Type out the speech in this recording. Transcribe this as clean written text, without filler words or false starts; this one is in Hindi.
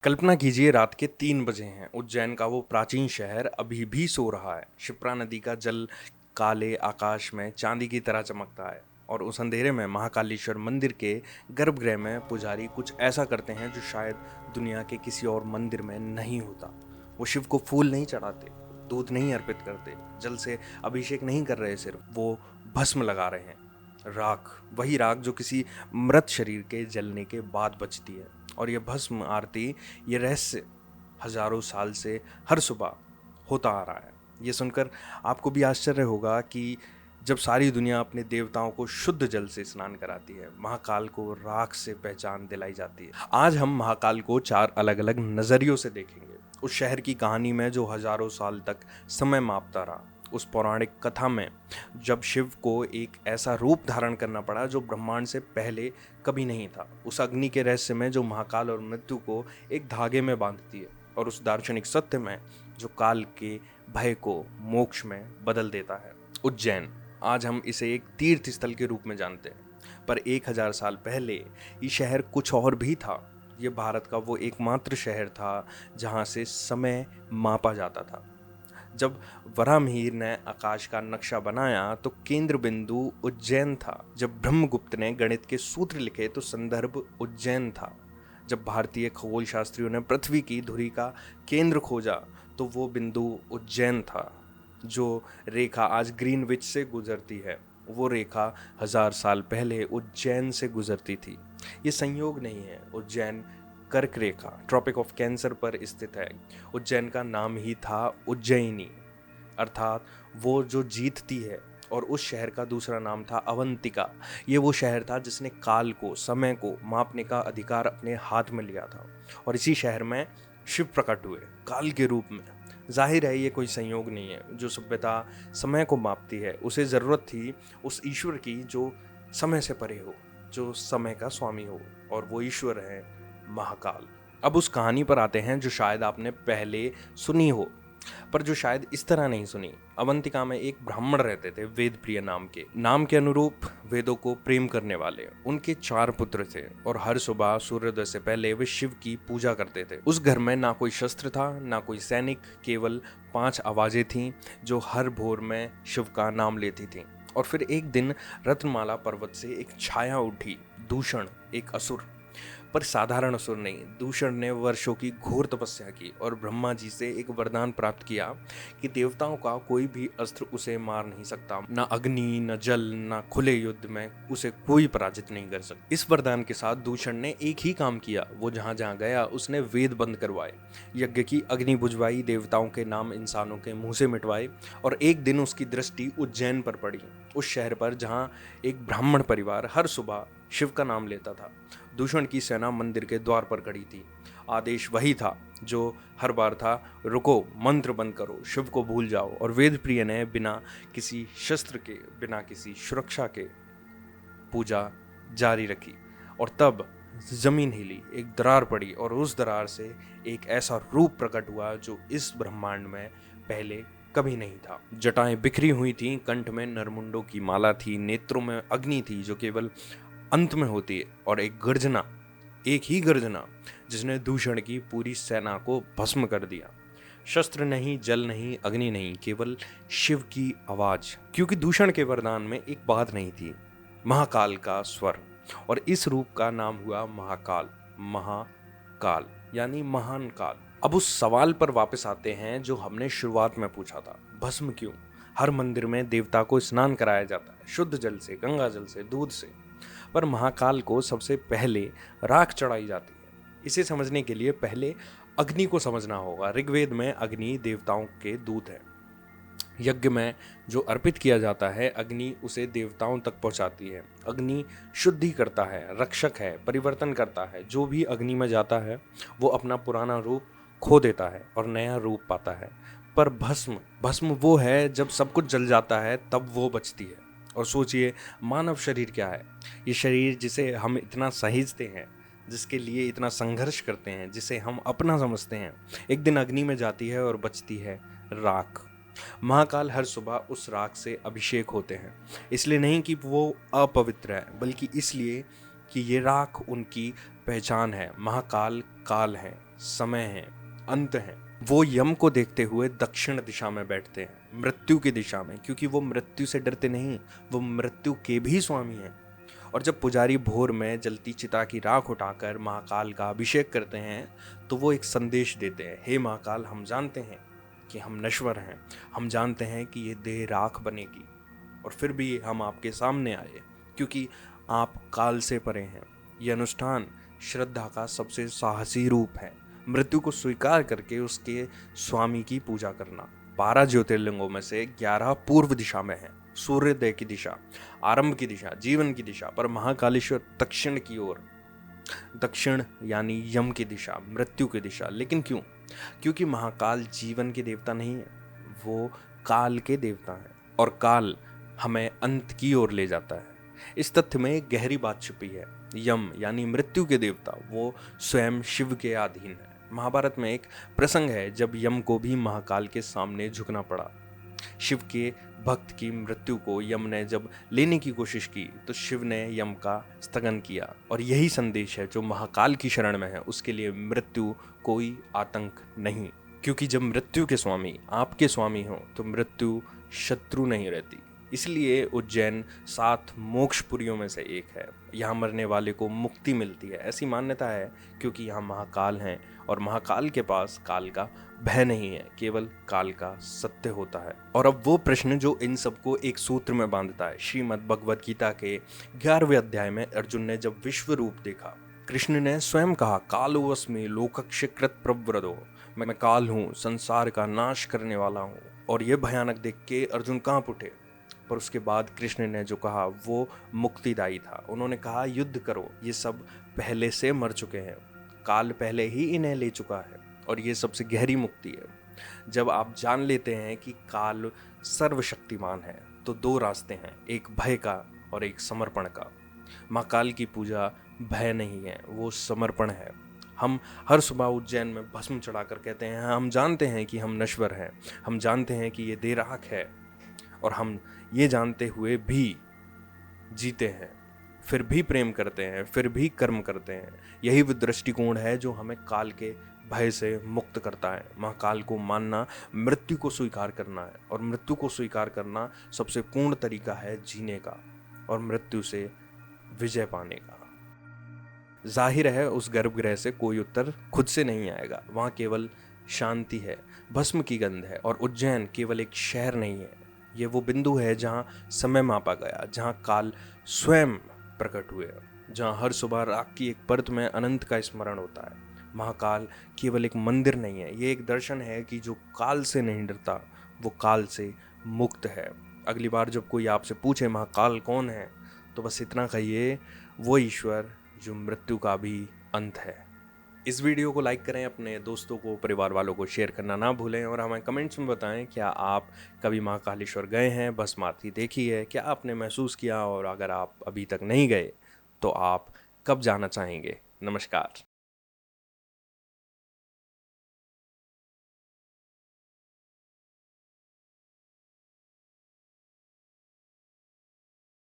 कल्पना कीजिए रात के 3 बजे हैं। उज्जैन का वो प्राचीन शहर अभी भी सो रहा है। क्षिप्रा नदी का जल काले आकाश में चांदी की तरह चमकता है और उस अंधेरे में महाकालेश्वर मंदिर के गर्भगृह में पुजारी कुछ ऐसा करते हैं जो शायद दुनिया के किसी और मंदिर में नहीं होता। वो शिव को फूल नहीं चढ़ाते, दूध नहीं अर्पित करते, जल से अभिषेक नहीं कर रहे, सिर्फ वो भस्म लगा रहे हैं। राख, वही राख जो किसी मृत शरीर के जलने के बाद बचती है। और ये भस्म आरती, ये रहस्य हजारों साल से हर सुबह होता आ रहा है। ये सुनकर आपको भी आश्चर्य होगा कि जब सारी दुनिया अपने देवताओं को शुद्ध जल से स्नान कराती है, महाकाल को राख से पहचान दिलाई जाती है। आज हम महाकाल को 4 अलग अलग नजरियों से देखेंगे। उस शहर की कहानी में जो हजारों साल तक समय मापता रहा, उस पौराणिक कथा में जब शिव को एक ऐसा रूप धारण करना पड़ा जो ब्रह्मांड से पहले कभी नहीं था, उस अग्नि के रहस्य में जो महाकाल और मृत्यु को एक धागे में बांधती है, और उस दार्शनिक सत्य में जो काल के भय को मोक्ष में बदल देता है। उज्जैन, आज हम इसे एक तीर्थ स्थल के रूप में जानते हैं, पर 1000 साल पहले ये शहर कुछ और भी था। ये भारत का वो एकमात्र शहर था जहाँ से समय मापा जाता था। जब वराहमिहिर ने आकाश का नक्शा बनाया तो केंद्र बिंदु उज्जैन था। जब ब्रह्मगुप्त ने गणित के सूत्र लिखे तो संदर्भ उज्जैन था। जब भारतीय खगोल शास्त्रियों ने पृथ्वी की धुरी का केंद्र खोजा तो वो बिंदु उज्जैन था। जो रेखा आज ग्रीनविच से गुजरती है, वो रेखा 1000 साल पहले उज्जैन से गुजरती थी। ये संयोग नहीं है। उज्जैन कर्क रेखा, ट्रॉपिक ऑफ कैंसर पर स्थित है। उज्जैन का नाम ही था उज्जयिनी, अर्थात वो जो जीतती है। और उस शहर का दूसरा नाम था अवंतिका। ये वो शहर था जिसने काल को, समय को मापने का अधिकार अपने हाथ में लिया था। और इसी शहर में शिव प्रकट हुए काल के रूप में। जाहिर है ये कोई संयोग नहीं है। जो सभ्यता समय को मापती है, उसे ज़रूरत थी उस ईश्वर की जो समय से परे हो, जो समय का स्वामी हो, और वो ईश्वर है महाकाल। अब उस कहानी पर आते हैं जो शायद आपने पहले सुनी हो, पर जो शायद इस तरह नहीं सुनी। अवंतिका में एक ब्राह्मण रहते थे, वेद प्रिय नाम के अनुरूप वेदों को प्रेम करने वाले। उनके 4 पुत्र थे और हर सुबह सूर्योदय से पहले वे शिव की पूजा करते थे। उस घर में ना कोई शस्त्र था, ना कोई सैनिक, केवल 5 आवाजें थीं जो हर भोर में शिव का नाम लेती थीं। और फिर एक दिन रत्नमाला पर्वत से एक छाया उठी। दूषण, एक असुर, पर साधारण असुर नहीं। दूषण ने वर्षों की घोर तपस्या की और ब्रह्मा जी से एक वरदान प्राप्त किया कि देवताओं का कोई भी अस्त्र उसे मार नहीं सकता। ना अग्नि, न जल, न खुले युद्ध में उसे कोई पराजित नहीं कर सकता। इस वरदान के साथ दूषण ने एक ही काम किया। वो जहां जहां गया उसने वेद बंद करवाए, यज्ञ की अग्नि बुझवाई, देवताओं के नाम इंसानों के मुंह से मिटवाए। और एक दिन उसकी दृष्टि उज्जैन पर पड़ी, उस शहर पर जहां एक ब्राह्मण परिवार हर सुबह शिव का नाम लेता था। दूषण की सेना मंदिर के द्वार पर खड़ी थी। आदेश वही था जो हर बार था, रुको, मंत्र बंद करो, शिव को भूल जाओ। और वेद प्रिय ने बिना किसी शस्त्र के, बिना किसी सुरक्षा के पूजा जारी रखी। और तब जमीन हिली, एक दरार पड़ी और उस दरार से एक ऐसा रूप प्रकट हुआ जो इस ब्रह्मांड में पहले कभी नहीं था। जटाएं बिखरी हुई थीं, कंठ में नरमुंडों की माला थी, नेत्रों में अग्नि थी जो केवल अंत में होती है, और एक गर्जना, एक ही गर्जना जिसने दूषण की पूरी सेना को भस्म कर दिया। शस्त्र नहीं, जल नहीं, अग्नि नहीं, केवल शिव की आवाज। क्योंकि दूषण के वरदान में एक बात नहीं थी, महाकाल का स्वर। और इस रूप का नाम हुआ महाकाल। महाकाल यानी महान काल। अब उस सवाल पर वापस आते हैं जो हमने शुरुआत में पूछा था, भस्म क्यों? हर मंदिर में देवता को स्नान कराया जाता है, शुद्ध जल से, गंगा जल से, दूध से, पर महाकाल को सबसे पहले राख चढ़ाई जाती है। इसे समझने के लिए पहले अग्नि को समझना होगा। ऋग्वेद में अग्नि देवताओं के दूत है। यज्ञ में जो अर्पित किया जाता है, अग्नि उसे देवताओं तक पहुंचाती है। अग्नि शुद्धि करता है, रक्षक है, परिवर्तन करता है। जो भी अग्नि में जाता है वो अपना पुराना रूप खो देता है और नया रूप पाता है। पर भस्म, भस्म वो है जब सब कुछ जल जाता है तब वो बचती है। और सोचिए, मानव शरीर क्या है? ये शरीर जिसे हम इतना सहेजते हैं, जिसके लिए इतना संघर्ष करते हैं, जिसे हम अपना समझते हैं, एक दिन अग्नि में जाती है और बचती है राख। महाकाल हर सुबह उस राख से अभिषेक होते हैं, इसलिए नहीं कि वो अपवित्र है, बल्कि इसलिए कि ये राख उनकी पहचान है। महाकाल काल है, समय है, अंत है। वो यम को देखते हुए दक्षिण दिशा में बैठते हैं, मृत्यु की दिशा में, क्योंकि वो मृत्यु से डरते नहीं, वो मृत्यु के भी स्वामी हैं। और जब पुजारी भोर में जलती चिता की राख उठाकर महाकाल का अभिषेक करते हैं तो वो एक संदेश देते हैं, हे महाकाल, हम जानते हैं कि हम नश्वर हैं, हम जानते हैं कि ये देह राख बनेगी, और फिर भी हम आपके सामने आए क्योंकि आप काल से परे हैं। ये अनुष्ठान श्रद्धा का सबसे साहसी रूप है, मृत्यु को स्वीकार करके उसके स्वामी की पूजा करना। 12 ज्योतिर्लिंगों में से 11 पूर्व दिशा में है, सूर्योदय की दिशा, आरंभ की दिशा, जीवन की दिशा, पर महाकालेश्वर दक्षिण की ओर, दक्षिण यानी यम की दिशा, मृत्यु की दिशा। लेकिन क्यों? क्योंकि महाकाल जीवन के देवता नहीं है, वो काल के देवता है, और काल हमें अंत की ओर ले जाता है। इस तथ्य में एक गहरी बात छुपी है। यम यानी मृत्यु के देवता, वो स्वयं शिव के अधीन है। महाभारत में एक प्रसंग है जब यम को भी महाकाल के सामने झुकना पड़ा। शिव के भक्त की मृत्यु को यम ने जब लेने की कोशिश की तो शिव ने यम का स्थगन किया, और यही संदेश है जो महाकाल की शरण में है, उसके लिए मृत्यु कोई आतंक नहीं। क्योंकि जब मृत्यु के स्वामी आपके स्वामी हो तो मृत्यु शत्रु नहीं रहती। इसलिए उज्जैन 7 मोक्षपुरियों में से एक है। यहाँ मरने वाले को मुक्ति मिलती है, ऐसी मान्यता है, क्योंकि यहाँ महाकाल हैं और महाकाल के पास काल का भय नहीं है, केवल काल का सत्य होता है। और अब वो प्रश्न जो इन सबको एक सूत्र में बांधता है। श्रीमद् भगवद गीता के 11वें अध्याय में अर्जुन ने जब विश्व रूप देखा, कृष्ण ने स्वयं कहा, कालोऽस्मि लोकक्षयकृत् प्रवृद्धो, मैं काल हूँ, संसार का नाश करने वाला हूँ। और ये भयानक देख के अर्जुन कांप उठे। पर उसके बाद कृष्ण ने जो कहा वो मुक्तिदायी था। उन्होंने कहा, युद्ध करो, ये सब पहले से मर चुके हैं, काल पहले ही इन्हें ले चुका है, और ये सबसे गहरी मुक्ति है। जब आप जान लेते हैं कि काल सर्वशक्तिमान है तो 2 रास्ते हैं, एक भय का और एक समर्पण का। महाकाल की पूजा भय नहीं है, वो समर्पण है। हम हर सुबह उज्जैन में भस्म चढ़ाकर कहते हैं, हम जानते हैं कि हम नश्वर हैं, हम जानते हैं कि ये देह राख है, और हम ये जानते हुए भी जीते हैं, फिर भी प्रेम करते हैं, फिर भी कर्म करते हैं। यही वो दृष्टिकोण है जो हमें काल के भय से मुक्त करता है। महाकाल को मानना मृत्यु को स्वीकार करना है, और मृत्यु को स्वीकार करना सबसे पूर्ण तरीका है जीने का और मृत्यु से विजय पाने का। जाहिर है उस गर्भगृह से कोई उत्तर खुद से नहीं आएगा, वहाँ केवल शांति है, भस्म की गंध है, और उज्जैन केवल एक शहर नहीं है, ये वो बिंदु है जहाँ समय मापा गया, जहाँ काल स्वयं प्रकट हुए, जहाँ हर सुबह राख की एक परत में अनंत का स्मरण होता है। महाकाल केवल एक मंदिर नहीं है, ये एक दर्शन है कि जो काल से नहीं डरता वो काल से मुक्त है। अगली बार जब कोई आपसे पूछे महाकाल कौन है, तो बस इतना कहिए, वो ईश्वर जो मृत्यु का भी अंत है। इस वीडियो को लाइक करें, अपने दोस्तों को, परिवार वालों को शेयर करना ना भूलें, और हमें कमेंट्स में बताएं क्या आप कभी महाकालेश्वर गए हैं, भस्म आरती देखी है, क्या आपने महसूस किया, और अगर आप अभी तक नहीं गए तो आप कब जाना चाहेंगे। नमस्कार।